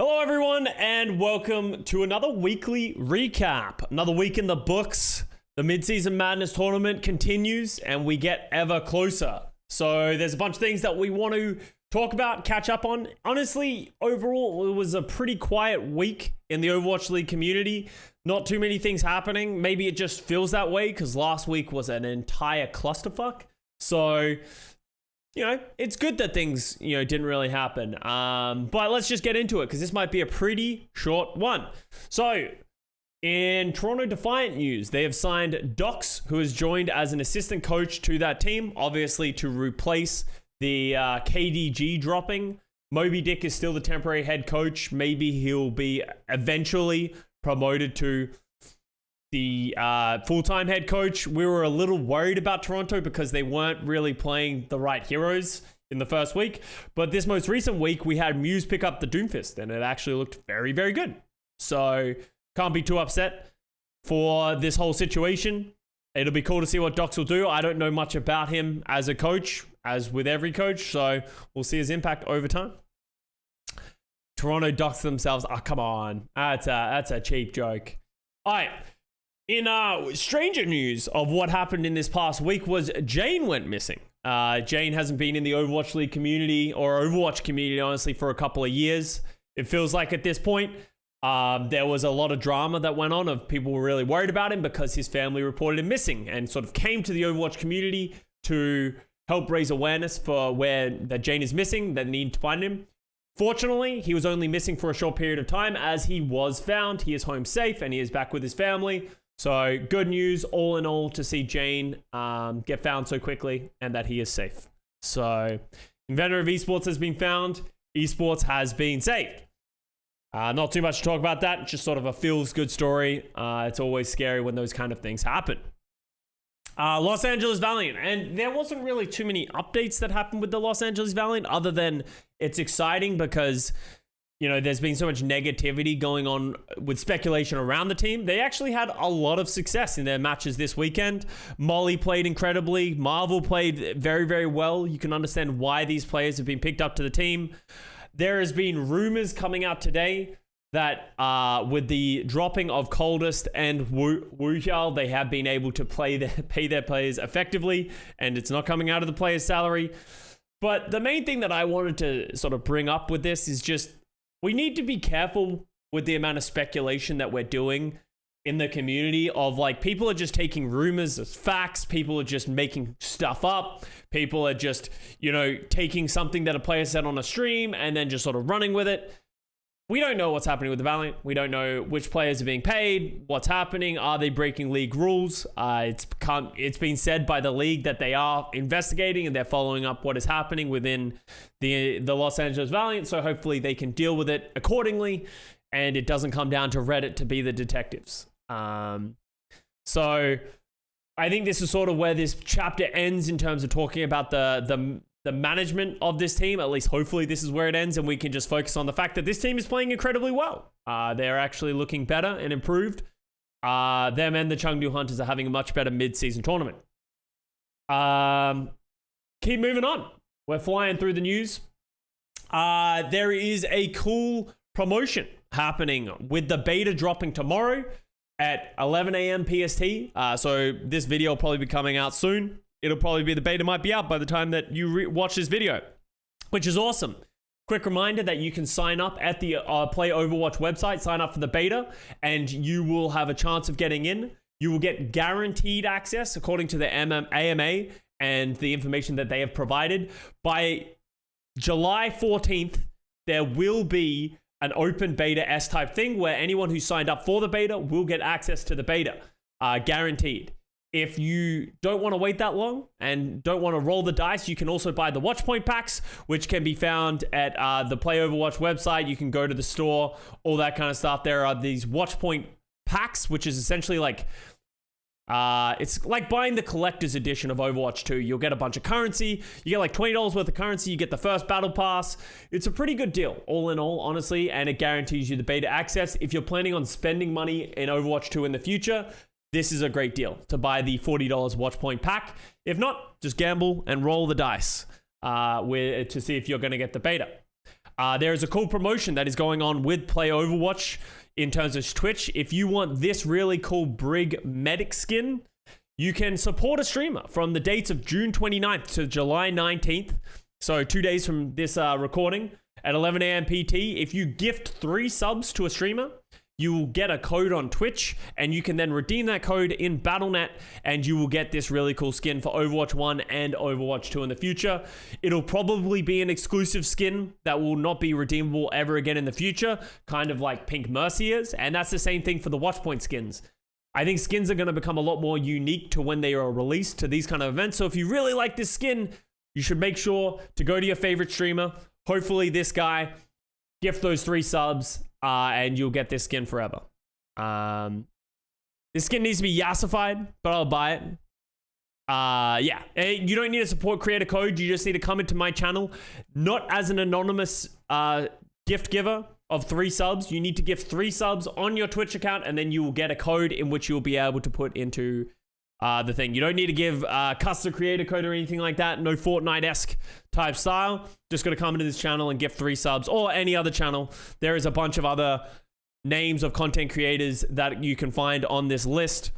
Hello everyone and welcome to another weekly recap. Another week in the books. The Mid-Season Madness tournament continues and we get ever closer. So there's a bunch of things that we want to talk about, catch up on. Honestly, overall, it was a pretty quiet week in the Overwatch League community. Not too many things happening. Maybe it just feels that way because last week was an entire clusterfuck. So, it's good that things, didn't really happen. But let's just get into it because this might be a pretty short one. So, in Toronto Defiant news, they have signed Dox, who has joined as an assistant coach to that team, obviously to replace the KDG dropping. Moby Dick is still the temporary head coach. Maybe he'll be eventually promoted to the full-time head coach. We were a little worried about Toronto because they weren't really playing the right heroes in the first week. But this most recent week, we had Muse pick up the Doomfist, and it actually looked very, very good. So can't be too upset for this whole situation. It'll be cool to see what Dox will do. I don't know much about him as a coach, as with every coach, so we'll see his impact over time. Toronto Dox themselves. Oh, come on. That's a cheap joke. All right. In stranger news of what happened in this past week was Jayne went missing. Jayne hasn't been in the Overwatch League community or Overwatch community, honestly, for a couple of years. It feels like at this point, there was a lot of drama that went on of people were really worried about him because his family reported him missing and sort of came to the Overwatch community to help raise awareness for where that Jayne is missing, that need to find him. Fortunately, he was only missing for a short period of time as he was found. He is home safe and he is back with his family. So good news all in all to see Jayne get found so quickly and that he is safe. So inventor of esports has been found. Esports has been saved. Not too much to talk about that. Just sort of a feels good story. It's always scary when those kind of things happen. Los Angeles Valiant. And there wasn't really too many updates that happened with the Los Angeles Valiant other than it's exciting because there's been so much negativity going on with speculation around the team. They actually had a lot of success in their matches this weekend. Molly played incredibly. Marvel played very, very well. You can understand why these players have been picked up to the team. There has been rumors coming out today that with the dropping of Coldest and Wuxiao, they have been able to pay their players effectively, and it's not coming out of the player's salary. But the main thing that I wanted to sort of bring up with this is just we need to be careful with the amount of speculation that we're doing in the community of people are just taking rumors as facts. People are just making stuff up. People are just, taking something that a player said on a stream and then just sort of running with it. We don't know what's happening with the Valiant. We don't know which players are being paid, what's happening. Are they breaking league rules? It's been said by the league that they are investigating and they're following up what is happening within the Los Angeles Valiant. So hopefully they can deal with it accordingly and it doesn't come down to Reddit to be the detectives. So I think this is sort of where this chapter ends in terms of talking about the management of this team. At least hopefully this is where it ends and we can just focus on the fact that this team is playing incredibly well. They're actually looking better and improved. Them and the Chengdu Hunters are having a much better mid-season tournament. Keep moving on. We're flying through the news. There is a cool promotion happening with the beta dropping tomorrow at 11 a.m. PST. So this video will probably be coming out soon. It'll probably be the beta might be out by the time that you watch this video, which is awesome. Quick reminder that you can sign up at the Play Overwatch website, sign up for the beta, and you will have a chance of getting in. You will get guaranteed access according to the AMA and the information that they have provided. By July 14th, there will be an open beta S-type thing where anyone who signed up for the beta will get access to the beta, guaranteed. If you don't want to wait that long and don't want to roll the dice, you can also buy the Watchpoint packs, which can be found at the Play Overwatch website. You can go to the store, all that kind of stuff. There are these Watchpoint packs, which is essentially it's like buying the collector's edition of Overwatch 2. You'll get a bunch of currency. You get $20 worth of currency. You get the first battle pass. It's a pretty good deal, all in all, honestly, and it guarantees you the beta access. If you're planning on spending money in Overwatch 2 in the future, this is a great deal to buy the $40 Watchpoint pack. If not, just gamble and roll the dice to see if you're going to get the beta. there is a cool promotion that is going on with Play Overwatch in terms of Twitch. If you want this really cool Brig medic skin, you can support a streamer from the dates of June 29th to July 19th. So 2 days from this recording at 11 a.m. PT. If you gift 3 subs to a streamer, you will get a code on Twitch, and you can then redeem that code in Battle.net, and you will get this really cool skin for Overwatch 1 and Overwatch 2 in the future. It'll probably be an exclusive skin that will not be redeemable ever again in the future, kind of like Pink Mercy is, and that's the same thing for the Watchpoint skins. I think skins are going to become a lot more unique to when they are released to these kind of events, so if you really like this skin, you should make sure to go to your favorite streamer, hopefully this guy, gift those 3 subs, and you'll get this skin forever. This skin needs to be yassified, but I'll buy it. Yeah, you don't need to support creator code. You just need to come into my channel, not as an anonymous gift giver of 3 subs. You need to gift 3 subs on your Twitch account, and then you will get a code in which you'll be able to put into the thing. You don't need to give Custa creator code or anything like that. No Fortnite-esque type style. Just got to come into this channel and gift 3 subs, or any other channel. There is a bunch of other names of content creators that you can find on this list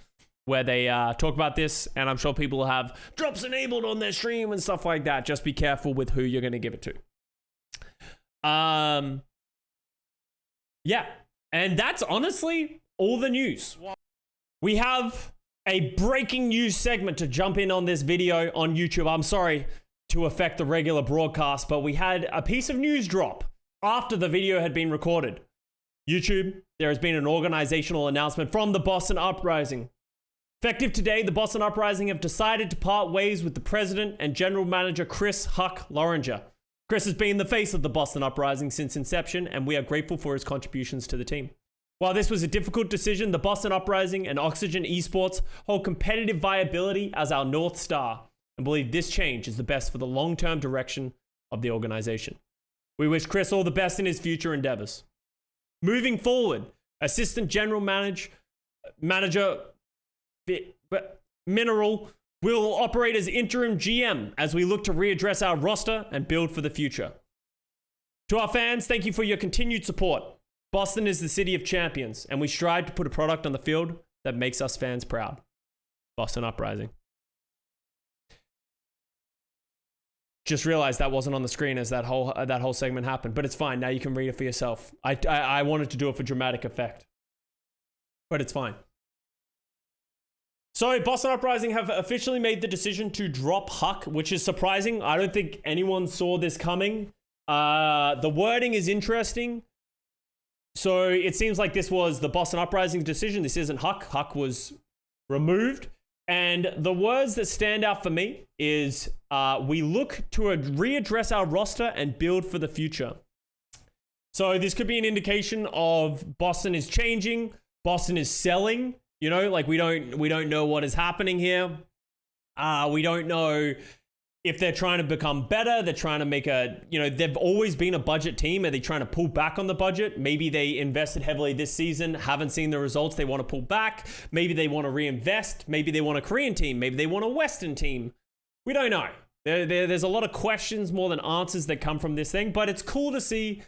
where they talk about this, and I'm sure people will have drops enabled on their stream and stuff like that. Just be careful with who you're going to give it to. Yeah, and that's honestly all the news. We have a breaking news segment to jump in on this video on YouTube. I'm sorry to affect the regular broadcast, but we had a piece of news drop after the video had been recorded. YouTube, there has been an organizational announcement from the Boston Uprising. Effective today, the Boston Uprising have decided to part ways with the president and general manager Chris Huk Fired. Chris has been the face of the Boston Uprising since inception, and we are grateful for his contributions to the team. While this was a difficult decision, the Boston Uprising and Oxygen Esports hold competitive viability as our North Star, and believe this change is the best for the long-term direction of the organization. We wish Chris all the best in his future endeavors. Moving forward, Assistant General Manager Mineral will operate as interim GM as we look to readdress our roster and build for the future. To our fans, thank you for your continued support. Boston is the city of champions, and we strive to put a product on the field that makes us fans proud. Boston Uprising. Just realized that wasn't on the screen as that whole segment happened, but it's fine. Now you can read it for yourself. I wanted to do it for dramatic effect, but it's fine. So Boston Uprising have officially made the decision to drop Huk, which is surprising. I don't think anyone saw this coming. The wording is interesting. So it seems like this was the Boston Uprising decision. This isn't Huk. Huk was removed. And the words that stand out for me is we look to readdress our roster and build for the future. So this could be an indication of Boston is changing. Boston is selling. You know, like we don't know what is happening here. We don't know if they're trying to become better. They're trying to make they've always been a budget team. Are they trying to pull back on the budget? Maybe they invested heavily this season, haven't seen the results. They want to pull back. Maybe they want to reinvest. Maybe they want a Korean team. Maybe they want a Western team. We don't know. There's a lot of questions more than answers that come from this thing, but it's cool to see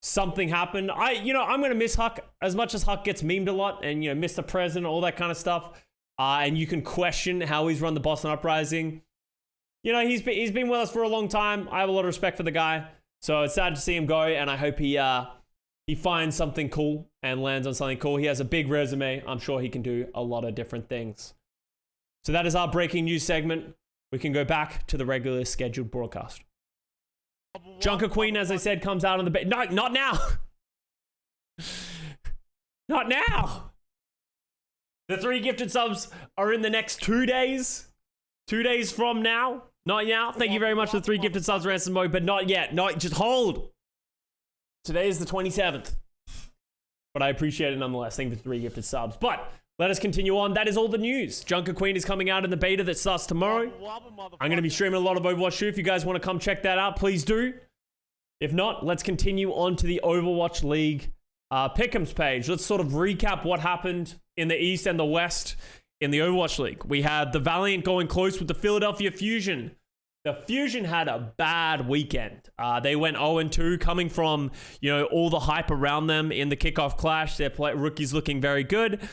something happen. I'm going to miss Huk as much as Huk gets memed a lot and, Mr. President, all that kind of stuff. And you can question how he's run the Boston Uprising. He's been with us for a long time. I have a lot of respect for the guy. So it's sad to see him go, and I hope he finds something cool and lands on something cool. He has a big resume. I'm sure he can do a lot of different things. So that is our breaking news segment. We can go back to the regularly scheduled broadcast. Junker Queen, as I said, comes out on the bed. No, not now. Not now. The 3 gifted subs are in the next 2 days. 2 days from now. Not now. Thank you very much for the 3 gifted subs, Ransom Mode, but not yet. Just hold. Today is the 27th. But I appreciate it nonetheless. Thank you for the 3 gifted subs. But let us continue on. That is all the news. Junker Queen is coming out in the beta that starts tomorrow. I'm going to be streaming a lot of Overwatch 2. If you guys want to come check that out, please do. If not, let's continue on to the Overwatch League Pickems page. Let's sort of recap what happened in the East and the West in the Overwatch League. We had the Valiant going close with the Philadelphia Fusion. The Fusion had a bad weekend. They went 0-2, coming from, all the hype around them in the kickoff clash. Their rookies looking very good.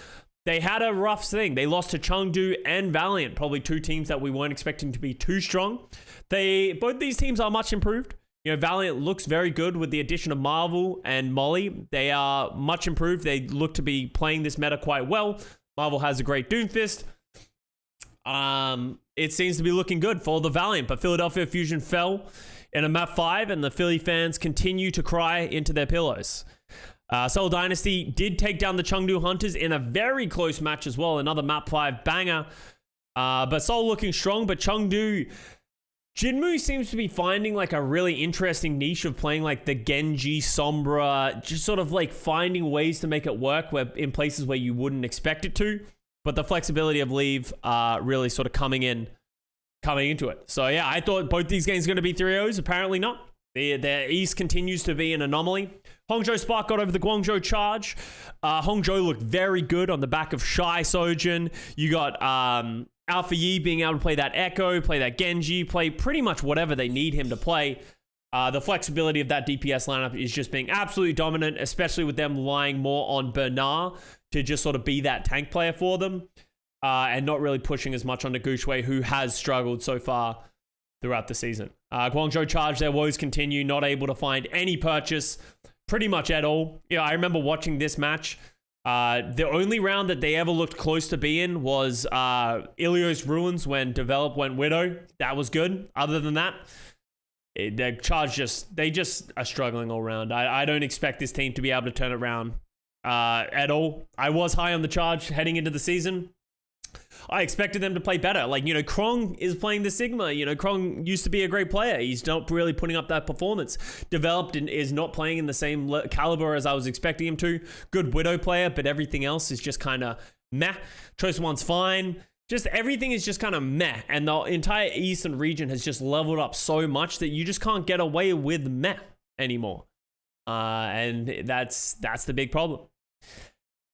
They had a rough thing. They lost to Chengdu and Valiant, probably two teams that we weren't expecting to be too strong. Both these teams are much improved. Valiant looks very good with the addition of Marvel and Molly. They are much improved. They look to be playing this meta quite well. Marvel has a great Doomfist. It seems to be looking good for the Valiant, but Philadelphia Fusion fell in a map 5, and the Philly fans continue to cry into their pillows. Seoul Dynasty did take down the Chengdu Hunters in a very close match as well. Another map 5 banger. But Seoul looking strong, but Chengdu... Jinmu seems to be finding like a really interesting niche of playing like the Genji, Sombra, just sort of like finding ways to make it work in places where you wouldn't expect it to. But the flexibility of LAV really sort of coming into it. So yeah, I thought both these games are going to be 3-0s. Apparently not. The East continues to be an anomaly. Hongzhou Spark got over the Guangzhou Charge. Hongzhou looked very good on the back of Shy Sojin. You got Alpha Yi being able to play that Echo, play that Genji, play pretty much whatever they need him to play. The flexibility of that DPS lineup is just being absolutely dominant, especially with them relying more on Bernard to just sort of be that tank player for them, and not really pushing as much on Guxue, who has struggled so far throughout the season. Guangzhou Charge, their woes continue, not able to find any purchase pretty much at all. I remember watching this match. The only round that they ever looked close to being was Ilios Ruins when Develop went Widow. That was good. Other than that, the Charge they just are struggling all around. I don't expect this team to be able to turn it around at all. I was high on the Charge heading into the season. I expected them to play better. Like, Krong is playing the Sigma. Krong used to be a great player. He's not really putting up that performance. Developed and is not playing in the same caliber as I was expecting him to. Good Widow player, but everything else is just kind of meh. Choice One's fine. Just everything is just kind of meh. And the entire Eastern region has just leveled up so much that you just can't get away with meh anymore. And that's the big problem.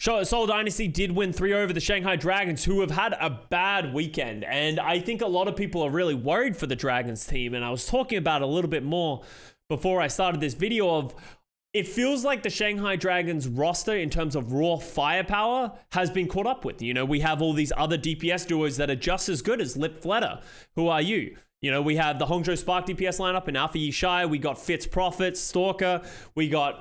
Seoul Dynasty did win 3 over the Shanghai Dragons, who have had a bad weekend. And I think a lot of people are really worried for the Dragons team. And I was talking about it a little bit more before I started this video of, it feels like the Shanghai Dragons roster in terms of raw firepower has been caught up with. We have all these other DPS duos that are just as good as Lip Fletter. Who are you? We have the Hongzhou Spark DPS lineup in Alpha Yi Shai. We got Fitz Prophet, Stalker. We got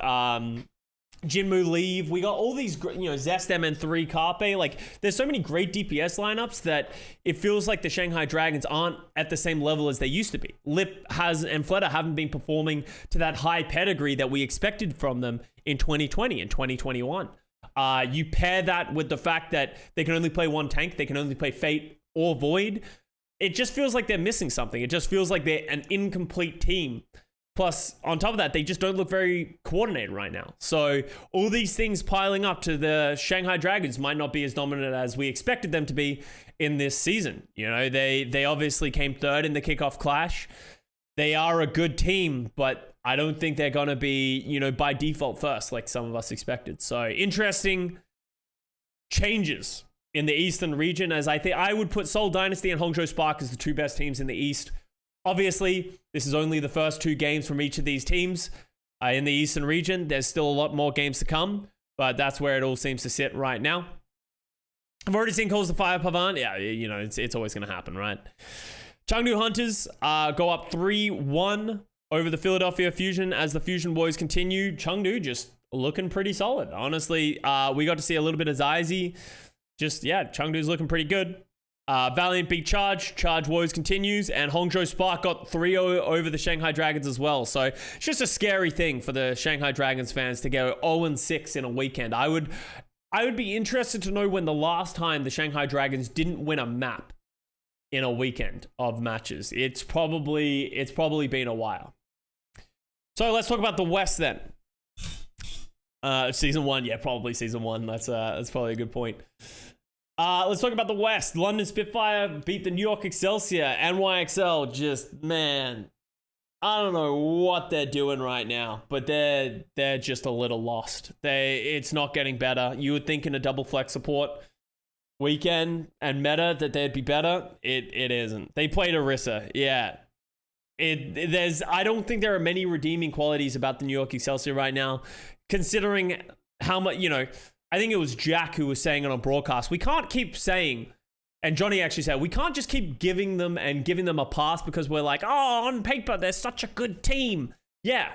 Jinmu Leave. We got all these, Zest MN3, Carpe. Like, there's so many great DPS lineups that it feels like the Shanghai Dragons aren't at the same level as they used to be. Lip and Fleta haven't been performing to that high pedigree that we expected from them in 2020 and 2021. You pair that with the fact that they can only play one tank, they can only play Fate or Void. It just feels like they're missing something. It just feels like they're an incomplete team. Plus, on top of that, they just don't look very coordinated right now. So all these things piling up to the Shanghai Dragons might not be as dominant as we expected them to be in this season. They obviously came third in the kickoff clash. They are a good team, but I don't think they're going to be, by default first like some of us expected. So interesting changes in the Eastern region, as I think I would put Seoul Dynasty and Hongzhou Spark as the two best teams in the East. Obviously, this is only the first 2 games from each of these teams in the Eastern region. There's still a lot more games to come, but that's where it all seems to sit right now. I've already seen calls to fire Pavan. Yeah, it's always going to happen, right? Chengdu Hunters go up 3-1 over the Philadelphia Fusion as the Fusion boys continue. Chengdu just looking pretty solid. Honestly, we got to see a little bit of Zaizi. Chengdu's looking pretty good. Valiant beat Charge. Charge woes continues, and Hongzhou Spark got 3-0 over the Shanghai Dragons as well. So it's just a scary thing for the Shanghai Dragons fans to go 0-6 in a weekend. I would be interested to know when the last time the Shanghai Dragons didn't win a map in a weekend of matches. It's probably been a while. So let's talk about the West then. Season 1, probably season 1. That's probably a good point. Let's talk about the West. London Spitfire beat the New York Excelsior. NYXL just, man, I don't know what they're doing right now, but they're just a little lost. It's not getting better. You would think in a double flex support weekend and meta that they'd be better. It isn't. They played Orisa. Yeah. I don't think there are many redeeming qualities about the New York Excelsior right now, considering how much, I think it was Jack who was saying it on broadcast. We can't keep saying, and Johnny actually said, we can't just keep giving them a pass because we're like, oh, on paper, they're such a good team. Yeah,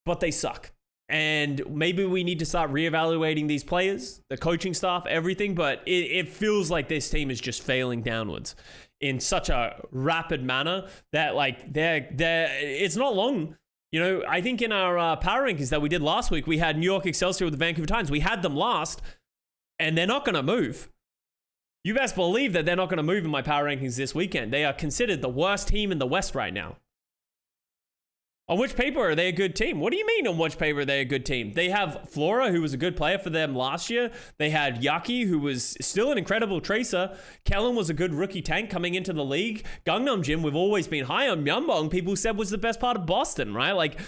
but they suck. And maybe we need to start reevaluating these players, the coaching staff, everything. But it feels like this team is just failing downwards in such a rapid manner that it's not long. I think in our power rankings that we did last week, we had New York Excelsior with the Vancouver Titans. We had them last, and they're not going to move. You best believe that they're not going to move in my power rankings this weekend. They are considered the worst team in the West right now. On which paper are they a good team? What do you mean on which paper are they a good team? They have Flora, who was a good player for them last year. They had Yaki, who was still an incredible tracer. Kellen was a good rookie tank coming into the league. Gangnam Jim, we've always been high on. Myunbong, people said was the best part of Boston, right? Like,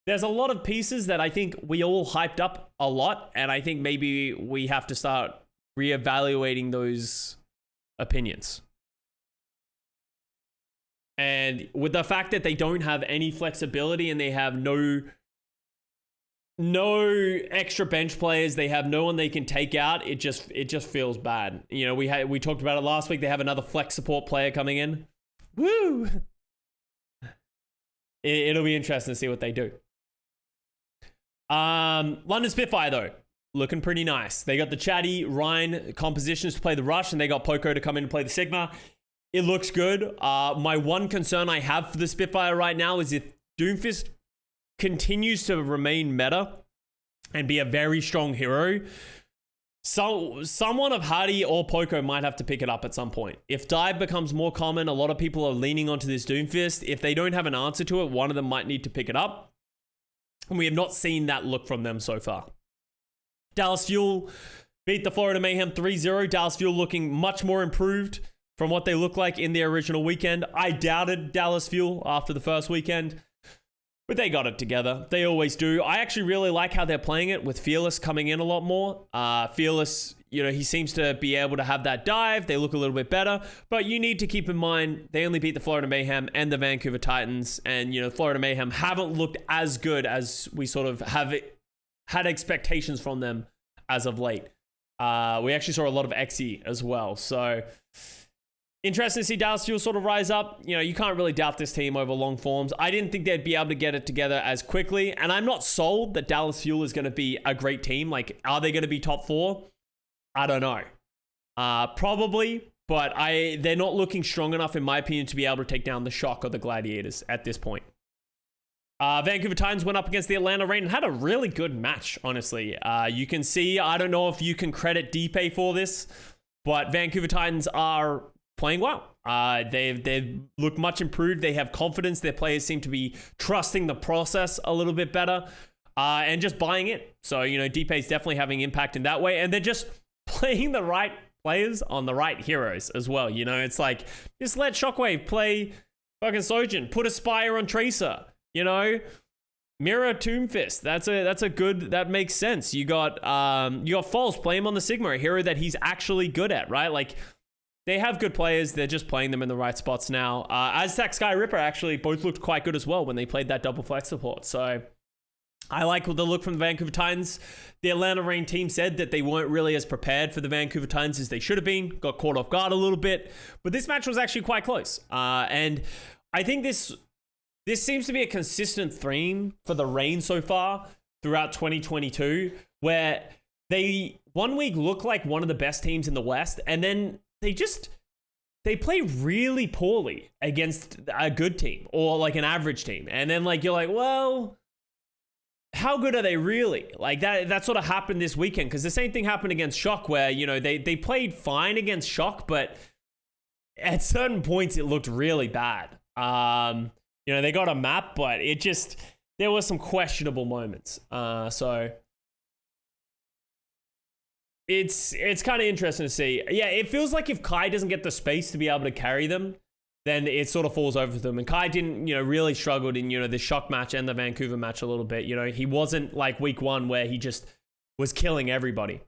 there's a lot of pieces that I think we all hyped up a lot, and I think maybe we have to start reevaluating those opinions. And with the fact that they don't have any flexibility and they have no extra bench players, they have no one they can take out, it just feels bad. We talked about it last week. They have another flex support player coming in. Woo! It'll be interesting to see what they do. London Spitfire though, looking pretty nice. They got the Chatty Ryan compositions to play the Rush, and they got Poco to come in and play the Sigma. It looks good. My one concern I have for the Spitfire right now is if Doomfist continues to remain meta and be a very strong hero, so someone of Hardy or Poco might have to pick it up at some point. If dive becomes more common, a lot of people are leaning onto this Doomfist. If they don't have an answer to it, one of them might need to pick it up. And we have not seen that look from them so far. Dallas Fuel beat the Florida Mayhem 3-0. Dallas Fuel looking much more improved from what they look like in their original weekend. I doubted Dallas Fuel after the first weekend, but they got it together. They always do. I actually really like how they're playing it with Fearless coming in a lot more. Fearless, he seems to be able to have that dive. They look a little bit better, but you need to keep in mind they only beat the Florida Mayhem and the Vancouver Titans, and Florida Mayhem haven't looked as good as we sort of have had expectations from them as of late. We actually saw a lot of XE as well, so interesting to see Dallas Fuel sort of rise up. You can't really doubt this team over long forms. I didn't think they'd be able to get it together as quickly, and I'm not sold that Dallas Fuel is going to be a great team. Like, are they going to be top 4? I don't know. Probably, but they're not looking strong enough, in my opinion, to be able to take down the Shock or the Gladiators at this point. Vancouver Titans went up against the Atlanta Reign and had a really good match, honestly. You can see, I don't know if you can credit Deepay for this, but Vancouver Titans are playing well. They look much improved. They have confidence. Their players seem to be trusting the process a little bit better and just buying it. So, Deepay's definitely having impact in that way. And they're just playing the right players on the right heroes as well. It's like, just let Shockwave play fucking Sojin. Put a Spire on Tracer. Mirror Tombfist. That's a good, that makes sense. You got False, play him on the Sigma, a hero that he's actually good at, right? Like, they have good players. They're just playing them in the right spots now. Aztec Sky Ripper actually both looked quite good as well when they played that double flex support. So I like the look from the Vancouver Titans. The Atlanta Reign team said that they weren't really as prepared for the Vancouver Titans as they should have been. Got caught off guard a little bit. But this match was actually quite close. And I think this seems to be a consistent theme for the Reign so far throughout 2022, where they one week look like one of the best teams in the West, and then they play really poorly against a good team or like an average team. And then you're like, well, how good are they really? Like that sort of happened this weekend, because the same thing happened against Shock, where, they played fine against Shock, but at certain points it looked really bad. They got a map, but there were some questionable moments. So it's kind of interesting to see. Yeah, it feels like if Kai doesn't get the space to be able to carry them, then it sort of falls over them. And Kai didn't, really struggled in, the Shock match and the Vancouver match a little bit. He wasn't like week 1 where he just was killing everybody.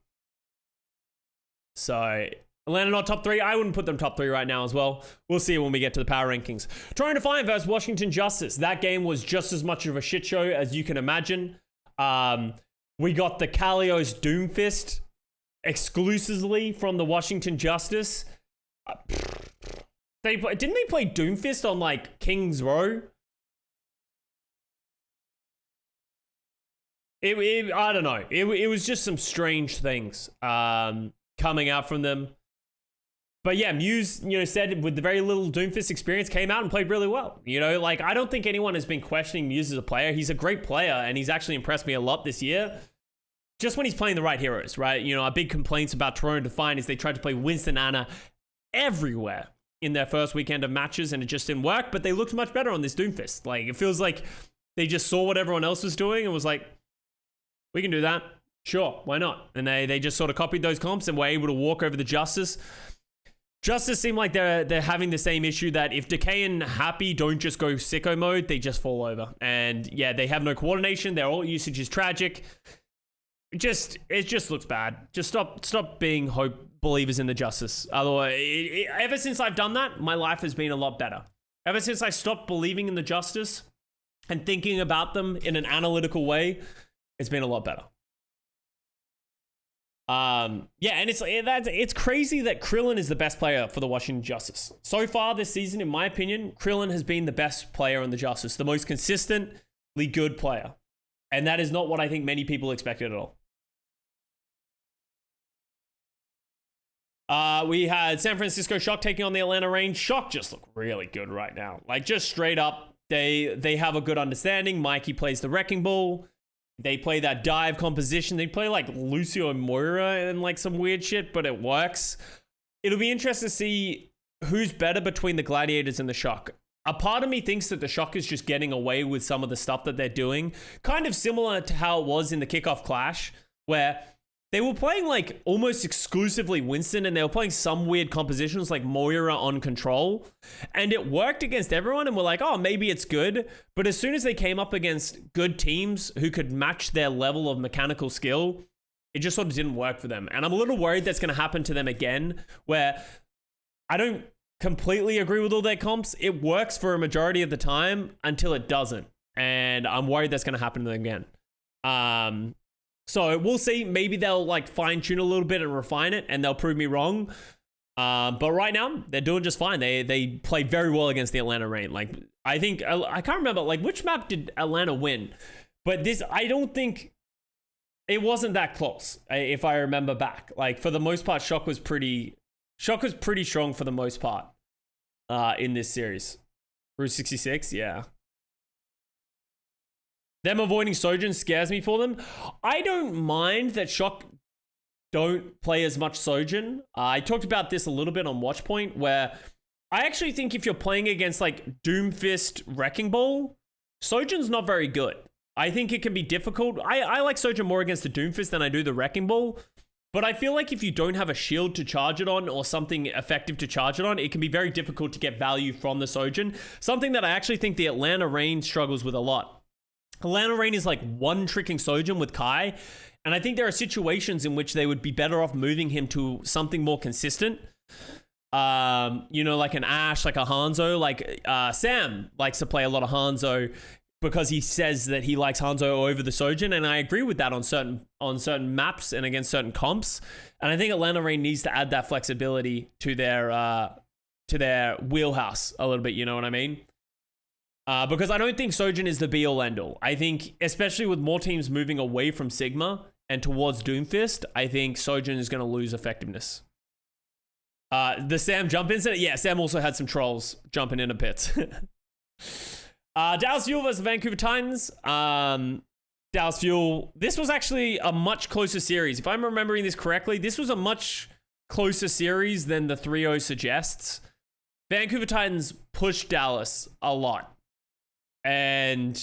So Atlanta not top 3. I wouldn't put them top 3 right now as well. We'll see when we get to the power rankings. Trying to find versus Washington Justice. That game was just as much of a shit show as you can imagine. We got the Kalios Doomfist exclusively from the Washington Justice. Didn't they play Doomfist on like Kings Row? I don't know. It was just some strange things coming out from them. But yeah, Muse, said with the very little Doomfist experience, came out and played really well. Like I don't think anyone has been questioning Muse as a player. He's a great player, and he's actually impressed me a lot this year. Just when he's playing the right heroes, right? Our big complaints about Toronto Defiant is they tried to play Winston Anna everywhere in their first weekend of matches, and it just didn't work. But they looked much better on this Doomfist. Like it feels like they just saw what everyone else was doing and was like, we can do that. Sure, why not? And they just sort of copied those comps and were able to walk over the Justice. Justice seem like they're having the same issue that if Decay and Happy don't just go sicko mode, they just fall over. And yeah, they have no coordination. Their ult usage is tragic. It just looks bad. Just stop being hope believers in the Justice. Otherwise, ever since I've done that, my life has been a lot better. Ever since I stopped believing in the Justice and thinking about them in an analytical way, it's been a lot better. Yeah, and it's crazy that Krillin is the best player for the Washington Justice. So far this season, in my opinion, Krillin has been the best player in the Justice, the most consistently good player. And that is not what I think many people expected at all. We had San Francisco Shock taking on the Atlanta Reign. Shock just look really good right now. Like just straight up, they have a good understanding. Mikey plays the Wrecking Ball. They play that dive composition. They play like Lucio Moira and like some weird shit, but it works. It'll be interesting to see who's better between the Gladiators and the Shock. A part of me thinks that the Shock is just getting away with some of the stuff that they're doing. Kind of similar to how it was in the kickoff clash, where they were playing like almost exclusively Winston, and they were playing some weird compositions like Moira on control, and it worked against everyone, and we're like, oh, maybe it's good. But as soon as they came up against good teams who could match their level of mechanical skill, it just sort of didn't work for them. And I'm a little worried that's going to happen to them again, where I don't completely agree with all their comps. It works for a majority of the time until it doesn't, and I'm worried that's going to happen to them again. So we'll see. Maybe they'll like fine tune a little bit and refine it, and they'll prove me wrong. But right now they're doing just fine. They played very well against the Atlanta Reign. Like I think I can't remember like which map did Atlanta win, but this I don't think it wasn't that close. If I remember back, like for the most part, Shock was pretty strong for the most part in this series. Route 66, yeah. Them avoiding Sojourn scares me for them. I don't mind that Shock don't play as much Sojourn. I talked about this a little bit on Watchpoint, where I actually think if you're playing against like Doomfist Wrecking Ball, Sojourn's not very good. I think it can be difficult. I like Sojourn more against the Doomfist than I do the Wrecking Ball. But I feel like if you don't have a shield to charge it on or something effective to charge it on, it can be very difficult to get value from the Sojourn. Something that I actually think the Atlanta Reign struggles with a lot. Atlanta Reign is like one-tricking Sojourn with Kai, and I think there are situations in which they would be better off moving him to something more consistent. Like an Ashe, like a Hanzo, like Sam likes to play a lot of Hanzo because he says that he likes Hanzo over the Sojourn, and I agree with that on certain maps and against certain comps. And I think Atlanta Reign needs to add that flexibility to their wheelhouse a little bit, you know what I mean? Because I don't think Sojourn is the be-all end-all. I think, especially with more teams moving away from Sigma and towards Doomfist, I think Sojourn is going to lose effectiveness. The Sam jump incident? Yeah, Sam also had some trolls jumping into pits. Dallas Fuel versus Vancouver Titans. Dallas Fuel. This was actually a much closer series. If I'm remembering this correctly, this was a much closer series than the 3-0 suggests. Vancouver Titans pushed Dallas a lot. And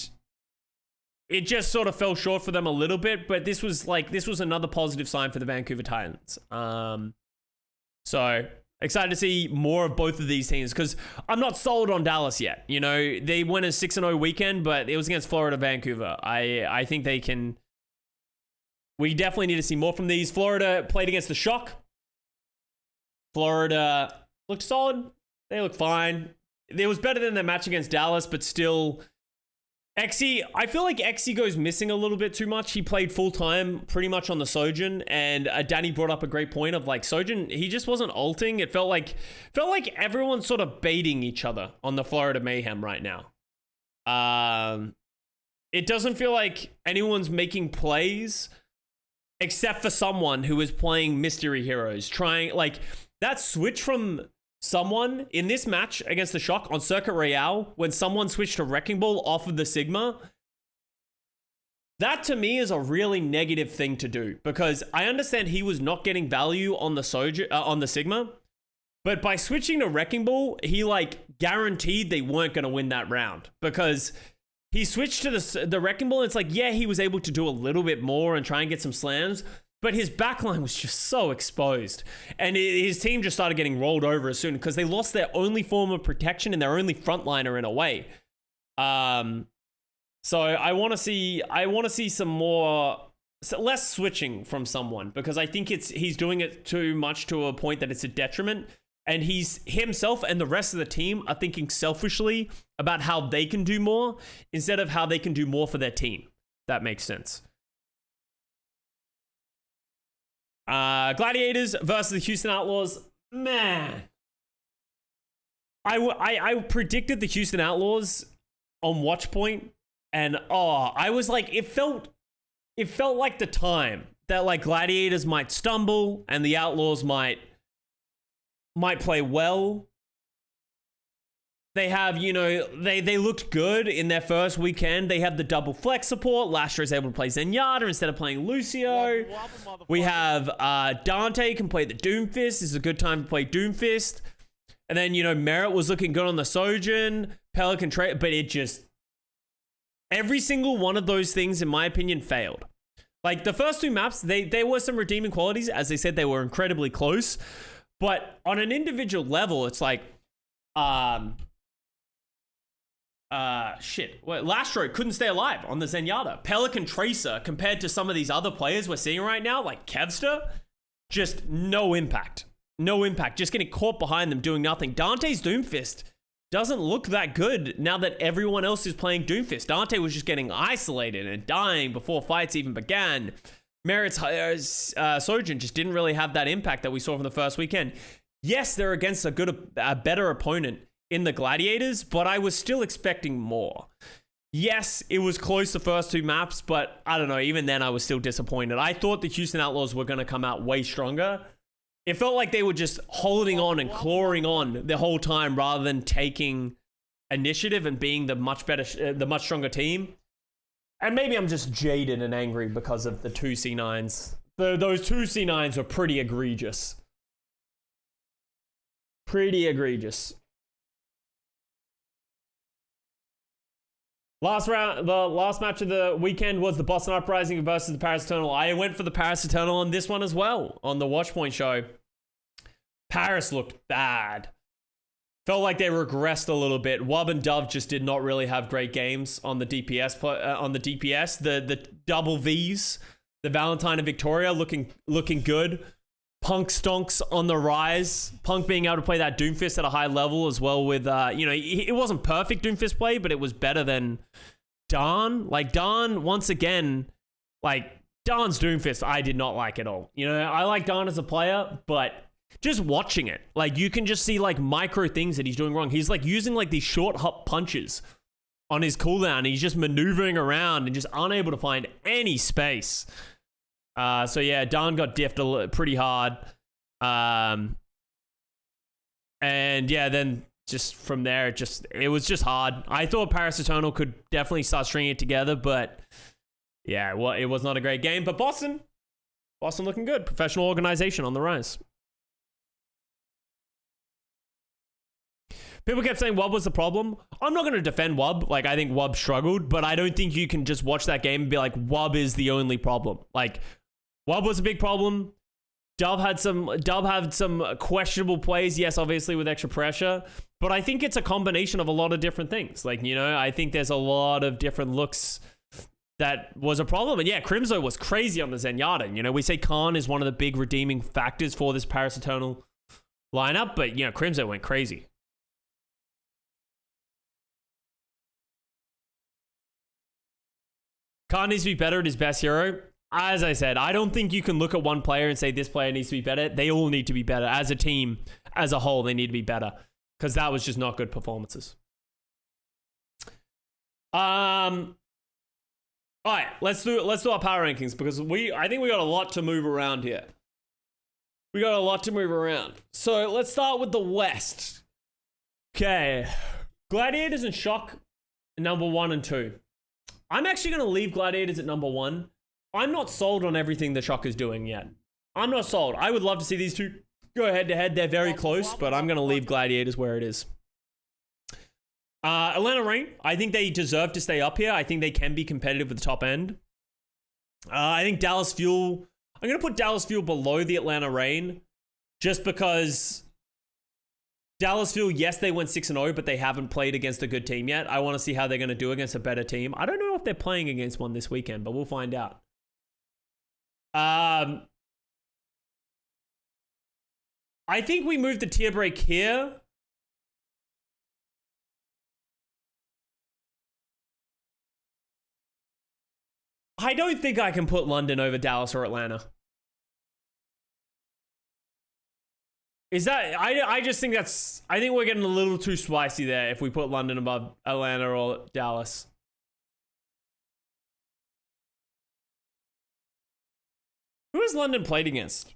it just sort of fell short for them a little bit, but this was another positive sign for the Vancouver Titans. So excited to see more of both of these teams, because I'm not sold on Dallas yet. They won a 6-0 weekend, but it was against Florida, Vancouver. I think they can. We definitely need to see more from these. Florida played against the Shock. Florida looked solid. They look fine. It was better than their match against Dallas, but still, Xe, I feel like Xe goes missing a little bit too much. He played full time pretty much on the Sojin, and Danny brought up a great point of like Sojin, he just wasn't ulting. It felt like everyone's sort of baiting each other on the Florida Mayhem right now. It doesn't feel like anyone's making plays except for someone who is playing mystery heroes, trying like that switch from someone in this match against the Shock on Circuit Royale, when someone switched to Wrecking Ball off of the Sigma, that to me is a really negative thing to do, because I understand he was not getting value on the on the Sigma, but by switching to Wrecking Ball, he like guaranteed they weren't going to win that round, because he switched to the Wrecking Ball. And it's like, yeah, he was able to do a little bit more and try and get some slams, but his backline was just so exposed. And his team just started getting rolled over as soon, because they lost their only form of protection and their only frontliner in a way. So I want to see some less switching from someone, because I think he's doing it too much to a point that it's a detriment. And he's himself and the rest of the team are thinking selfishly about how they can do more instead of how they can do more for their team. That makes sense. Gladiators versus the Houston Outlaws. Man, I predicted the Houston Outlaws on watch point, and I was like, it felt like the time that like Gladiators might stumble and the Outlaws might play well. They have, they looked good in their first weekend. They have the double flex support. Lastra is able to play Zenyatta instead of playing Lucio. We have Dante can play the Doomfist. This is a good time to play Doomfist. And then, Merit was looking good on the Sojin. Pelican trade, but it just... Every single one of those things, in my opinion, failed. Like, the first two maps, there were some redeeming qualities. As they said, they were incredibly close. But on an individual level, it's like... Lastro couldn't stay alive on the Zenyatta. Pelican Tracer, compared to some of these other players we're seeing right now, like Kevster, just no impact. No impact. Just getting caught behind them, doing nothing. Dante's Doomfist doesn't look that good now that everyone else is playing Doomfist. Dante was just getting isolated and dying before fights even began. Merit's Sojin just didn't really have that impact that we saw from the first weekend. Yes, they're against a better opponent in the Gladiators, but I was still expecting more. Yes, it was close the first two maps, but I don't know, even then I was still disappointed. I thought the Houston Outlaws were going to come out way stronger. It felt like they were just holding on and clawing on the whole time rather than taking initiative and being the much stronger team. And maybe I'm just jaded and angry because of the two C9s. Those two C9s were pretty egregious. Pretty egregious. The last match of the weekend was the Boston Uprising versus the Paris Eternal. I went for the Paris Eternal on this one as well, on the Watchpoint show. Paris looked bad. Felt like they regressed a little bit. Wub and Dove just did not really have great games on the DPS. The double Vs, the Valentine and Victoria looking good. Punk stonks on the rise. Punk being able to play that Doomfist at a high level as well with, it wasn't perfect Doomfist play, but it was better than Darn. Like, Darn, once again, like, Darn's Doomfist, I did not like at all. I like Darn as a player, but just watching it, like, you can just see, like, micro things that he's doing wrong. He's, like, using, like, these short hop punches on his cooldown. He's just maneuvering around and just unable to find any space. So yeah, Darn got diffed pretty hard. And yeah, then just from there, it was just hard. I thought Paris Eternal could definitely start stringing it together, but yeah, well, it was not a great game. But Boston looking good. Professional organization on the rise. People kept saying Wub was the problem. I'm not going to defend Wub. Like, I think Wub struggled, but I don't think you can just watch that game and be like, Wub is the only problem. Like, Wub was a big problem. Dove had some questionable plays. Yes, obviously with extra pressure, but I think it's a combination of a lot of different things. Like, I think there's a lot of different looks that was a problem. And yeah, Crimzo was crazy on the Zenyatta. We say Khan is one of the big redeeming factors for this Paris Eternal lineup, but, you know, Crimson went crazy. Khan needs to be better at his best hero. As I said, I don't think you can look at one player and say this player needs to be better. They all need to be better. As a team, as a whole, they need to be better. Because that was just not good performances. All right, let's do our power rankings because I think we got a lot to move around here. We got a lot to move around. So let's start with the West. Okay, Gladiators and Shock, number 1 and 2. I'm actually going to leave Gladiators at number 1. I'm not sold on everything the Shock is doing yet. I'm not sold. I would love to see these two go head to head. They're very close, but I'm going to leave Gladiators where it is. Atlanta Reign, I think they deserve to stay up here. I think they can be competitive with the top end. I think Dallas Fuel, I'm going to put Dallas Fuel below the Atlanta Reign just because Dallas Fuel, yes, they went 6-0, but they haven't played against a good team yet. I want to see how they're going to do against a better team. I don't know if they're playing against one this weekend, but we'll find out. I think we moved the tier break here. I don't think I can put London over Dallas or Atlanta. Is that, I just think that's, I think we're getting a little too spicy there if we put London above Atlanta or Dallas. Who has London played against?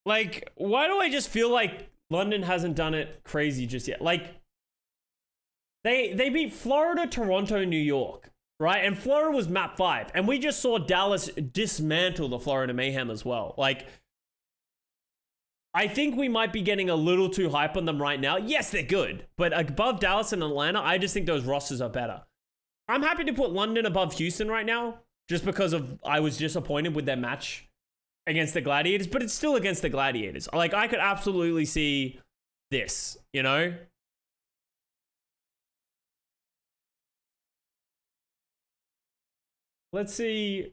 Like, why do I just feel like London hasn't done it crazy just yet? Like, they beat Florida, Toronto, New York, right? And Florida was map 5. And we just saw Dallas dismantle the Florida Mayhem as well. Like, I think we might be getting a little too hype on them right now. Yes, they're good. But above Dallas and Atlanta, I just think those rosters are better. I'm happy to put London above Houston right now. Just because of, I was disappointed with their match against the Gladiators, but it's still against the Gladiators. Like, I could absolutely see this, you know? Let's see.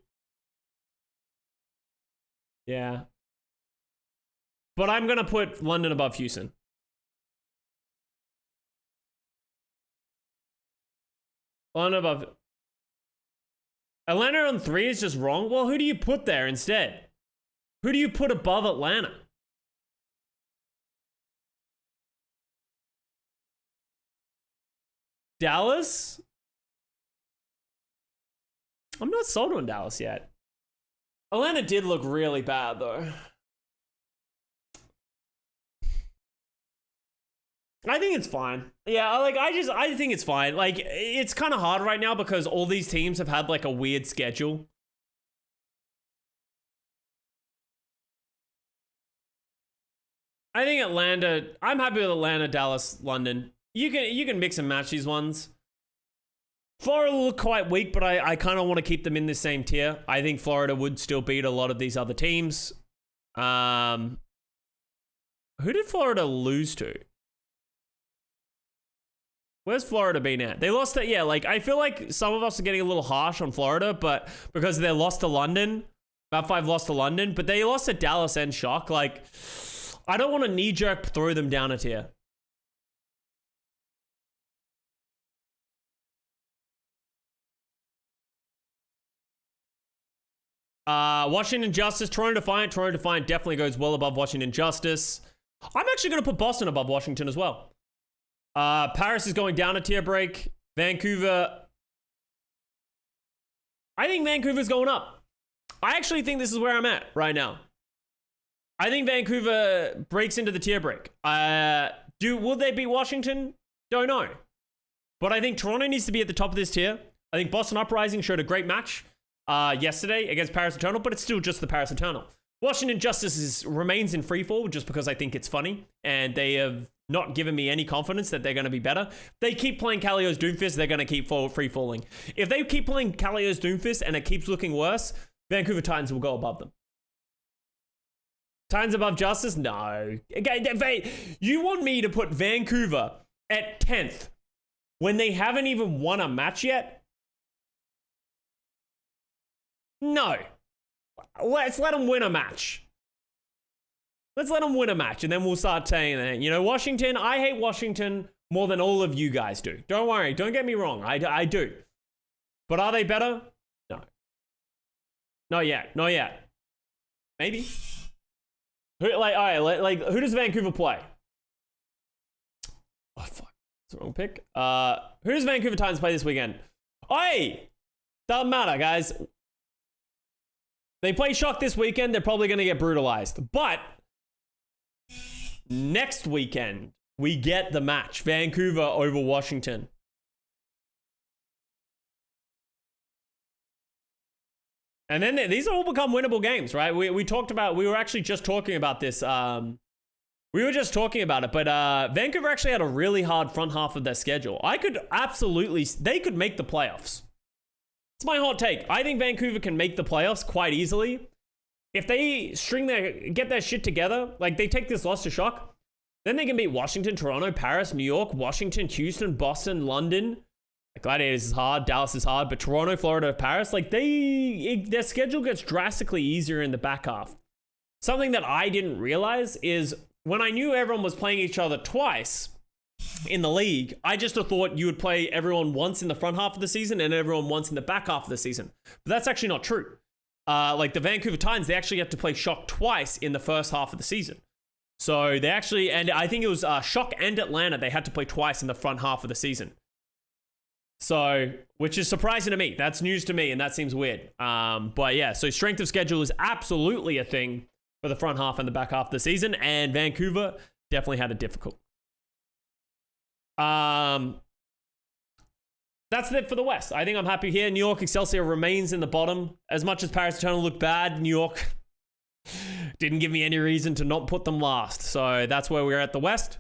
Yeah. But I'm going to put London above Houston. London above... Atlanta on 3 is just wrong. Well, who do you put there instead? Who do you put above Atlanta? Dallas? I'm not sold on Dallas yet. Atlanta did look really bad, though. I think it's fine. Yeah, like, I think it's fine. Like, it's kind of hard right now because all these teams have had, like, a weird schedule. I think Atlanta, I'm happy with Atlanta, Dallas, London. You can mix and match these ones. Florida look quite weak, but I kind of want to keep them in the same tier. I think Florida would still beat a lot of these other teams. Who did Florida lose to? Where's Florida been at? They lost that, yeah, like, I feel like some of us are getting a little harsh on Florida, but because they lost to London, Map 5 lost to London, but they lost to Dallas and Shock. Like, I don't want to knee-jerk throw them down a tier. Washington Justice, Toronto Defiant. Toronto Defiant definitely goes well above Washington Justice. I'm actually going to put Boston above Washington as well. Paris is going down a tier break. Vancouver. I think Vancouver's going up. I actually think this is where I'm at right now. I think Vancouver breaks into the tier break. Will they beat Washington? Don't know. But I think Toronto needs to be at the top of this tier. I think Boston Uprising showed a great match yesterday against Paris Eternal, but it's still just the Paris Eternal. Washington Justice remains in freefall just because I think it's funny, and they have not given me any confidence that they're going to be better. They keep playing Kalio's Doomfist, they're going to keep free falling. If they keep playing Kalio's Doomfist and it keeps looking worse, Vancouver Titans will go above them. Titans above Justice? No. You want me to put Vancouver at 10th when they haven't even won a match yet? No. Let's let them win a match. Let's let them win a match, and then we'll start saying that. You know, Washington, I hate Washington more than all of you guys do. Don't worry. Don't get me wrong. I do. But are they better? No. Not yet. Not yet. Maybe. Who, like, all right, like, who does Vancouver play? Oh, fuck. That's the wrong pick. Who does Vancouver Titans play this weekend? Hey! Doesn't matter, guys. They play Shock this weekend. They're probably going to get brutalized. But next weekend, we get the match. Vancouver over Washington. And then these all become winnable games, right? We were actually just talking about this. We were just talking about it, but Vancouver actually had a really hard front half of their schedule. They could make the playoffs. It's my hot take. I think Vancouver can make the playoffs quite easily. If they get their shit together, like they take this loss to Shock, then they can beat Washington, Toronto, Paris, New York, Washington, Houston, Boston, London. Gladiators is hard, Dallas is hard, but Toronto, Florida, Paris, like their schedule gets drastically easier in the back half. Something that I didn't realize is when I knew everyone was playing each other twice in the league, I just thought you would play everyone once in the front half of the season and everyone once in the back half of the season. But that's actually not true. Like the Vancouver Titans, they actually have to play Shock twice in the first half of the season. So they actually, and I think it was Shock and Atlanta, they had to play twice in the front half of the season. So, which is surprising to me. That's news to me, and that seems weird. But yeah, so strength of schedule is absolutely a thing for the front half and the back half of the season, and Vancouver definitely had it difficult. That's it for the West. I think I'm happy here. New York Excelsior remains in the bottom. As much as Paris Eternal looked bad, New York didn't give me any reason to not put them last. So that's where we're at the West.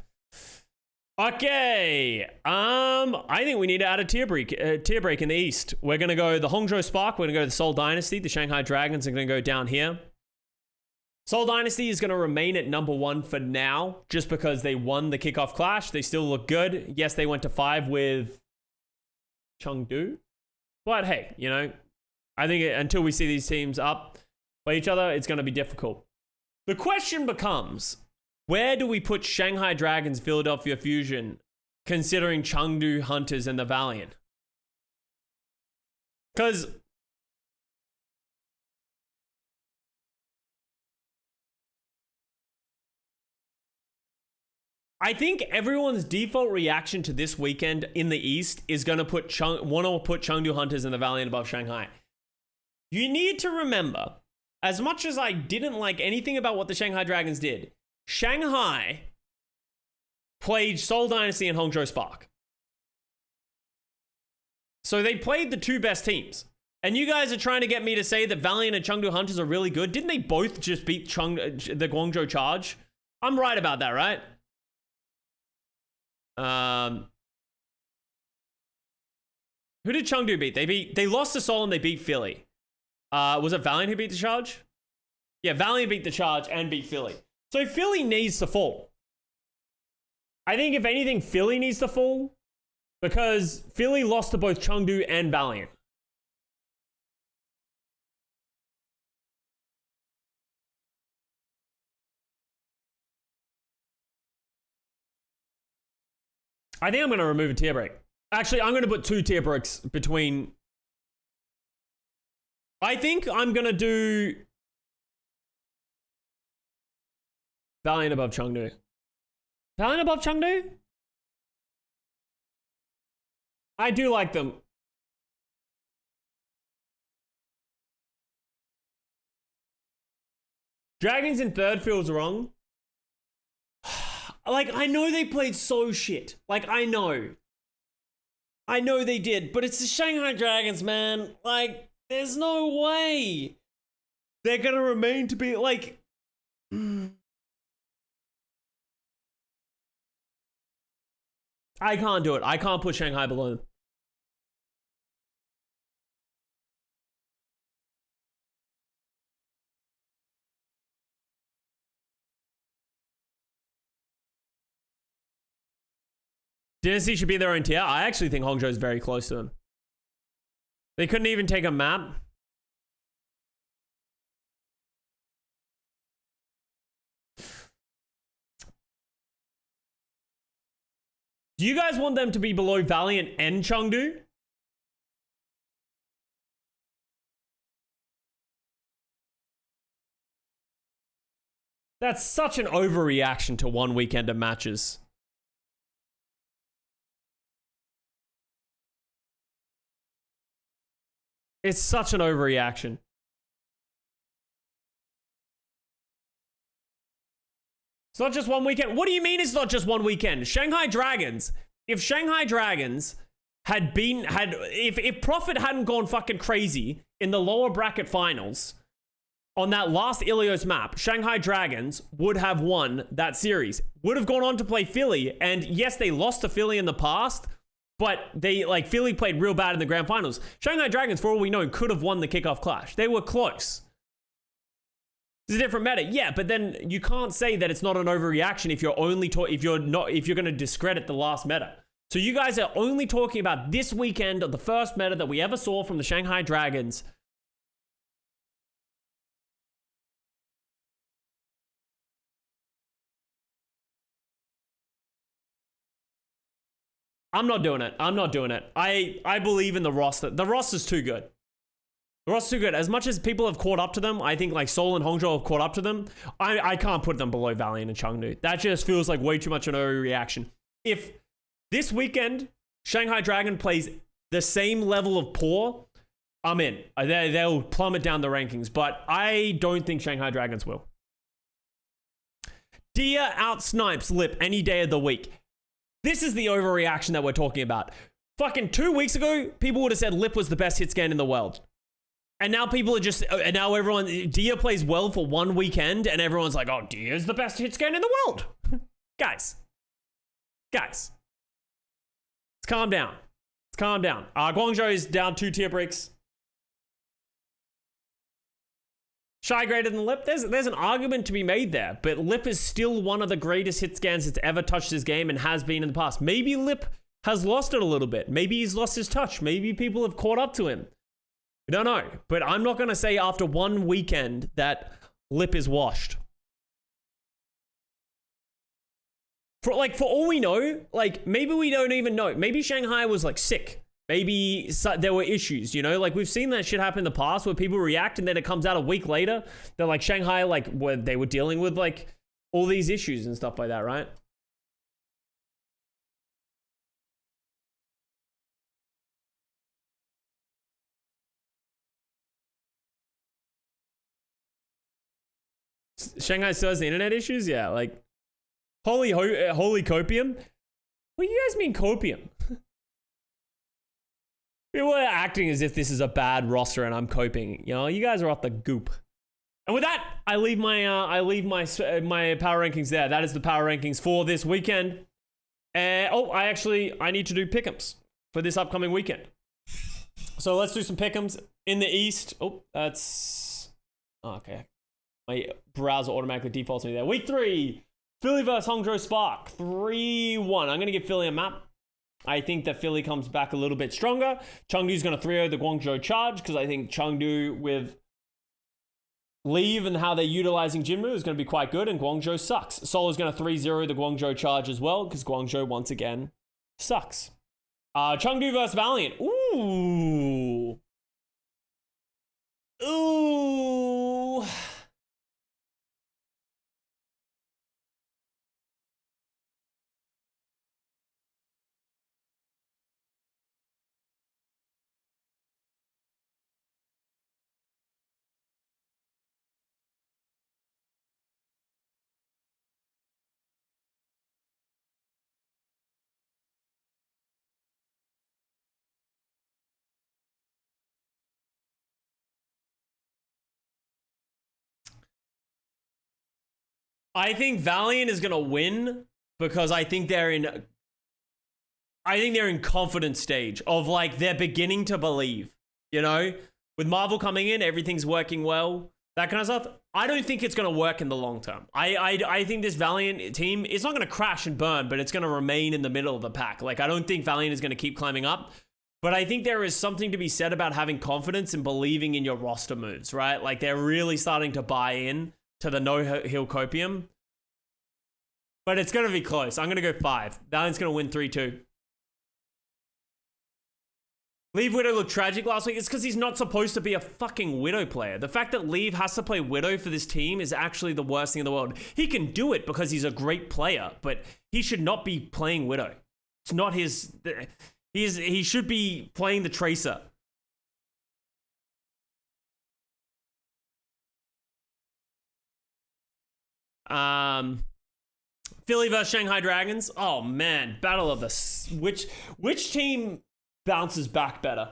Okay. I think we need to add a tier break in the East. We're going to go the Hangzhou Spark. We're going to go the Seoul Dynasty. The Shanghai Dragons are going to go down here. Seoul Dynasty is going to remain at number 1 for now, just because they won the kickoff clash. They still look good. Yes, they went to 5 with Chengdu. But hey, you know, I think until we see these teams up play each other, it's going to be difficult. The question becomes, where do we put Shanghai Dragons, Philadelphia Fusion, considering Chengdu Hunters and the Valiant? Because I think everyone's default reaction to this weekend in the East is going to put Chengdu Hunters and the Valiant above Shanghai. You need to remember, as much as I didn't like anything about what the Shanghai Dragons did, Shanghai played Seoul Dynasty and Hangzhou Spark. So they played the 2 best teams. And you guys are trying to get me to say that Valiant and Chengdu Hunters are really good. Didn't they both just beat the Guangzhou Charge? I'm right about that, right? Who did Chengdu beat? They lost to Seoul and they beat Philly. Was it Valiant who beat the Charge? Yeah, Valiant beat the Charge and beat Philly. So Philly needs to fall. I think if anything, Philly needs to fall because Philly lost to both Chengdu and Valiant. I think I'm going to remove a tier break. Actually, I'm going to put 2 tier breaks between. I think I'm going to do Valiant above Chengdu. Valiant above Chengdu? I do like them. Dragons in third feels wrong. Like, I know they played so shit. Like, I know they did, but it's the Shanghai Dragons, man. Like, there's no way they're gonna remain to be, like... I can't do it. I can't put Shanghai below them. Dynasty should be their own tier. I actually think Hangzhou is very close to them. They couldn't even take a map. Do you guys want them to be below Valiant and Chengdu? That's such an overreaction to one weekend of matches. It's such an overreaction. It's not just one weekend. What do you mean it's not just one weekend? Shanghai Dragons. If Shanghai Dragons if Profit hadn't gone fucking crazy in the lower bracket finals on that last Ilios map, Shanghai Dragons would have won that series. Would have gone on to play Philly. And yes, they lost to Philly in the past, but Philly played real bad in the grand finals. Shanghai Dragons, for all we know, could have won the kickoff clash. They were close. It's a different meta, yeah, but then you can't say that it's not an overreaction if you're going to discredit the last meta. So you guys are only talking about this weekend of the first meta that we ever saw from the Shanghai Dragons. I'm not doing it. I'm not doing it. I believe in the roster. The roster's too good. The roster's too good. As much as people have caught up to them, I think like Seoul and Hangzhou have caught up to them. I can't put them below Valiant and Chengdu. That just feels like way too much an overreaction. If this weekend Shanghai Dragon plays the same level of poor, I'm in. They'll plummet down the rankings, but I don't think Shanghai Dragons will. Dia out-snipes Lip any day of the week. This is the overreaction that we're talking about. Fucking 2 weeks ago, people would have said Lip was the best hit scan in the world. And now people are just, and now everyone, Dia plays well for one weekend, and everyone's like, oh, Dia's the best hit scan in the world. Guys. Let's calm down. Guangzhou is down 2 tier breaks. Shy greater than Lip? There's an argument to be made there, but Lip is still one of the greatest hit scans that's ever touched this game and has been in the past. Maybe Lip has lost it a little bit. Maybe he's lost his touch. Maybe people have caught up to him. I don't know, but I'm not going to say after one weekend that Lip is washed. For all we know, maybe we don't even know. Maybe Shanghai was sick. Maybe there were issues, we've seen that shit happen in the past where people react and then it comes out a week later. They're Shanghai, where they were dealing with all these issues and stuff like that, right? Shanghai still has the internet issues? Yeah, holy copium? What do you guys mean copium? People are acting as if this is a bad roster and I'm coping. You guys are off the goop. And with that, I leave my power rankings there. That is the power rankings for this weekend. I need to do Pickems for this upcoming weekend. So let's do some Pickems in the East. Okay. My browser automatically defaults me there. Week 3, Philly vs Hangzhou Spark, 3-1. I'm going to give Philly a map. I think that Philly comes back a little bit stronger. Chengdu's going to 3-0 the Guangzhou Charge because I think Chengdu with Leave and how they're utilizing Jinmu is going to be quite good, and Guangzhou sucks. Seoul is going to 3-0 the Guangzhou Charge as well because Guangzhou once again sucks. Chengdu vs Valiant. Ooh. I think Valiant is gonna win because I think they're in confidence stage of they're beginning to believe, with Marvel coming in, everything's working well, that kind of stuff. I don't think it's gonna work in the long term. I think this Valiant team, it's not gonna crash and burn, but it's gonna remain in the middle of the pack. I don't think Valiant is gonna keep climbing up, but I think there is something to be said about having confidence and believing in your roster moves, right? They're really starting to buy in to the no-heal copium. But it's going to be close. I'm going to go 5. Valiant's going to win 3-2. Leave Widow looked tragic last week. It's because he's not supposed to be a fucking Widow player. The fact that Leave has to play Widow for this team is actually the worst thing in the world. He can do it because he's a great player, but he should not be playing Widow. It's not his... He should be playing the Tracer. Philly versus Shanghai Dragons. Oh man, battle of the... Which team bounces back better?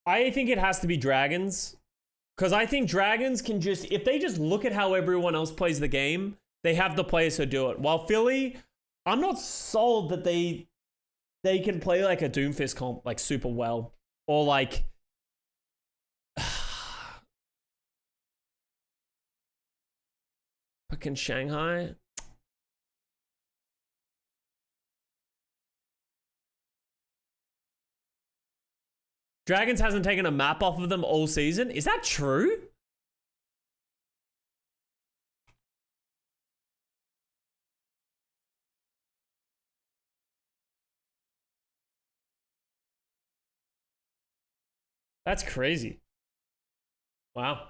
I think it has to be Dragons. Because I think Dragons can just... If they just look at how everyone else plays the game, they have the players who do it. While Philly, I'm not sold that they can play like a Doomfist comp like super well. Or like... Fucking Shanghai. Dragons hasn't taken a map off of them all season. Is that true? That's crazy. Wow.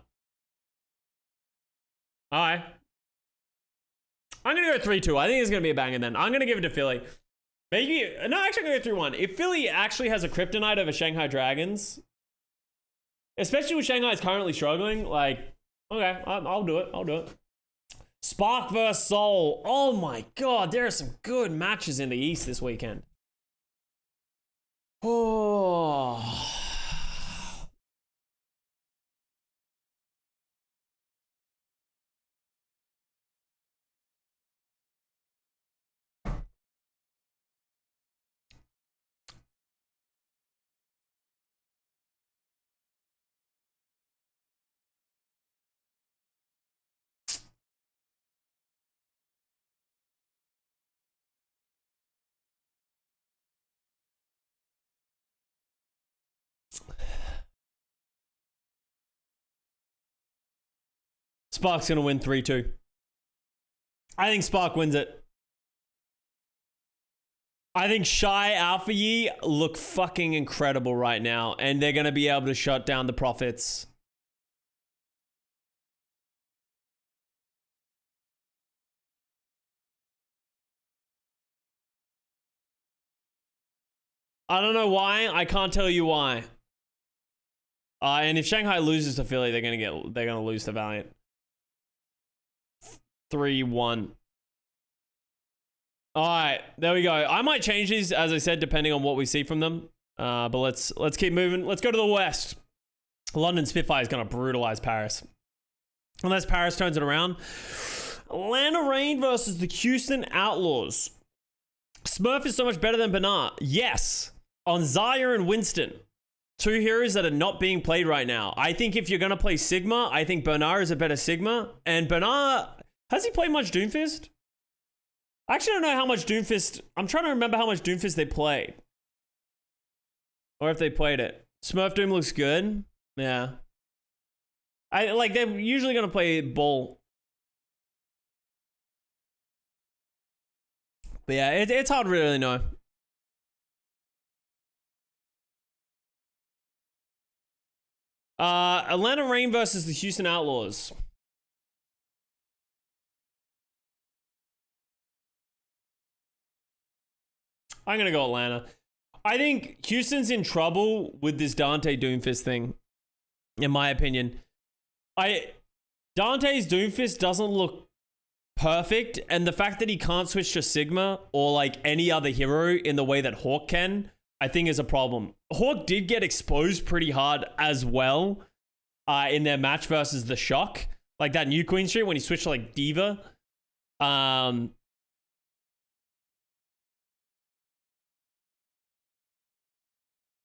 All right. I'm going to go 3-2. I think it's going to be a banger then. I'm going to give it to Philly. Maybe, no, actually I'm going to go 3-1. If Philly actually has a kryptonite over Shanghai Dragons, especially with Shanghai is currently struggling, like, okay, I'll do it. I'll do it. Spark versus Soul. Oh my God, there are some good matches in the East this weekend. Oh. Spark's gonna win 3-2. I think Spark wins it. I think Shy Alpha Yi look fucking incredible right now, and they're gonna be able to shut down the Prophets. I don't know why. I can't tell you why. And if Shanghai loses to Philly, they're gonna lose to Valiant. 3-1. All right, there we go. I might change these, as I said, depending on what we see from them. But let's keep moving. Let's go to the West. London Spitfire is gonna brutalize Paris, unless Paris turns it around. Atlanta Reign versus the Houston Outlaws. Smurf is so much better than Bernard. Yes, on Zaya and Winston. Two heroes that are not being played right now. I think if you're going to play Sigma, I think Bernard is a better Sigma. And Bernard, has he played much Doomfist? I actually don't know how much Doomfist... I'm trying to remember how much Doomfist they played. Or if they played it. Smurf Doom looks good. Yeah. They're usually going to play Bull. But yeah, it's hard to really know. Atlanta Reign versus the Houston Outlaws. I'm gonna go Atlanta. I think Houston's in trouble with this Dante Doomfist thing, in my opinion. Dante's Doomfist doesn't look perfect, and the fact that he can't switch to Sigma or like any other hero in the way that Hawk can, I think is a problem. Hawk did get exposed pretty hard as well in their match versus the Shock. Like that new Queen Street when he switched to like Diva.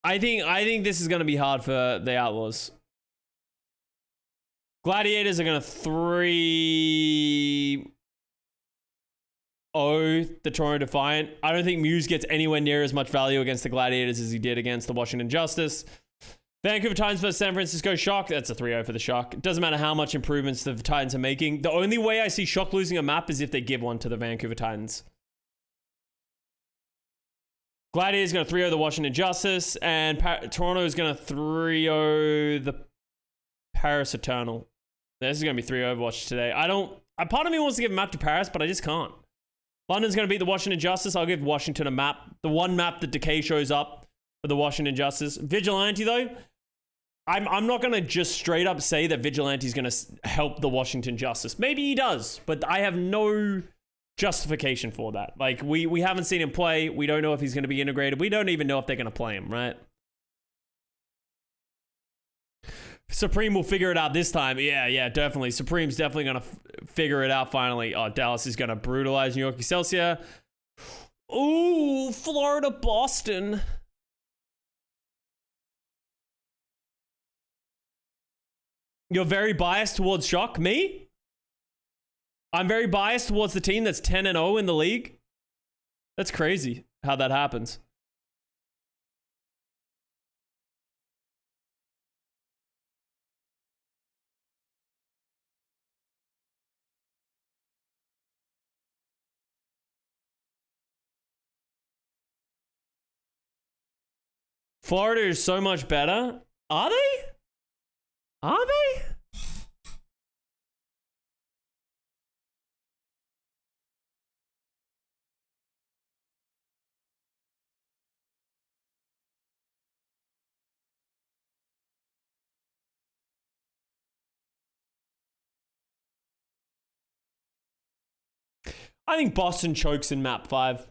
I think this is going to be hard for the Outlaws. Gladiators are going to 3-0 the Toronto Defiant. I don't think Muse gets anywhere near as much value against the Gladiators as he did against the Washington Justice. Vancouver Titans versus San Francisco Shock. That's a 3-0 for the Shock. It doesn't matter how much improvements the Titans are making. The only way I see Shock losing a map is if they give one to the Vancouver Titans. Gladiators going to 3-0 the Washington Justice. And Toronto is going to 3-0 the Paris Eternal. This is going to be 3 Overwatch today. Part of me wants to give a map to Paris, but I just can't. London's going to beat the Washington Justice. I'll give Washington a map. The one map that Decay shows up for the Washington Justice. Vigilante, though, I'm not going to just straight up say that Vigilante is going to help the Washington Justice. Maybe he does, but I have no justification for that. Like, we haven't seen him play. We don't know if he's going to be integrated. We don't even know if they're going to play him, right? Supreme will figure it out this time. Yeah, definitely. Supreme's definitely going to figure it out finally. Oh, Dallas is going to brutalize New York Excelsior. Ooh, Florida, Boston. You're very biased towards Shock? Me? I'm very biased towards the team that's 10-0 in the league? That's crazy how that happens. Florida is so much better. Are they? Are they? I think Boston chokes in map 5.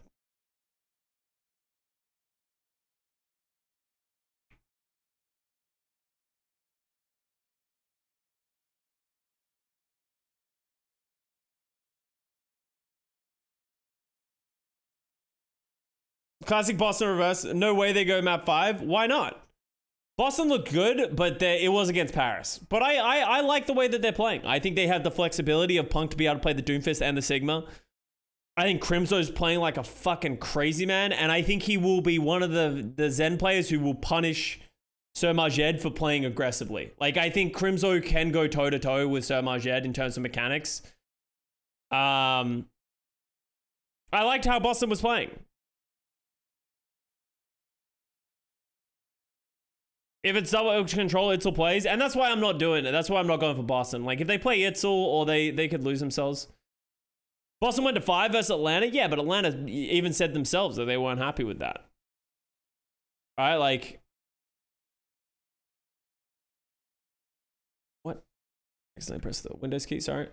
Classic Boston reverse. No way they go map 5. Why not? Boston looked good, but it was against Paris. But I like the way that they're playing. I think they have the flexibility of Punk to be able to play the Doomfist and the Sigma. I think Crimso's playing like a fucking crazy man, and I think he will be one of the Zen players who will punish Sir Majed for playing aggressively. Like, I think Crimso can go toe-to-toe with Sir Majed in terms of mechanics. I liked how Boston was playing. If it's double control, Itzel plays, and that's why I'm not doing it. That's why I'm not going for Boston. Like, if they play Itzel, or they could lose themselves. Boston went to 5 versus Atlanta. Yeah, but Atlanta even said themselves that they weren't happy with that. All right, like... What? Accidentally pressed the Windows key, sorry.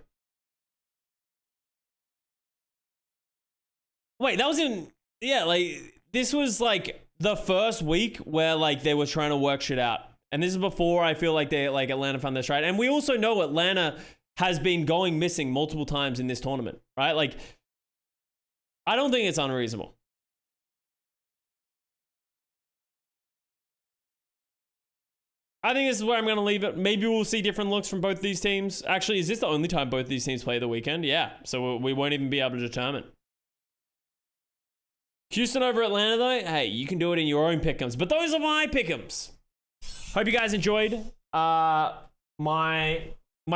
Wait, that was in... Yeah, like, this was, like, the first week where, like, they were trying to work shit out. And this is before I feel like Atlanta found their stride. And we also know Atlanta has been going missing multiple times in this tournament, right? Like, I don't think it's unreasonable. I think this is where I'm going to leave it. Maybe we'll see different looks from both these teams. Actually, is this the only time both these teams play the weekend? Yeah, so we won't even be able to determine. Houston over Atlanta, though, hey, you can do it in your own Pickems. But those are my Pickems. Hope you guys enjoyed my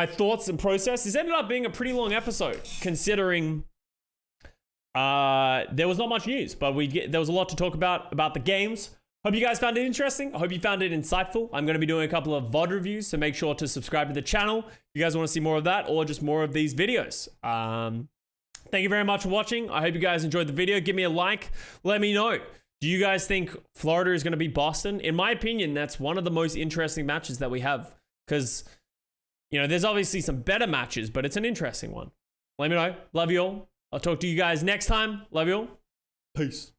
thoughts and process. This ended up being a pretty long episode, considering there was not much news, but there was a lot to talk about the games. Hope you guys found it interesting. I hope you found it insightful. I'm going to be doing a couple of VOD reviews, so make sure to subscribe to the channel if you guys want to see more of that or just more of these videos. Thank you very much for watching. I hope you guys enjoyed the video. Give me a like. Let me know. Do you guys think Florida is going to beat Boston? In my opinion, that's one of the most interesting matches that we have because, you know, there's obviously some better matches, but it's an interesting one. Let me know. Love you all. I'll talk to you guys next time. Love you all. Peace.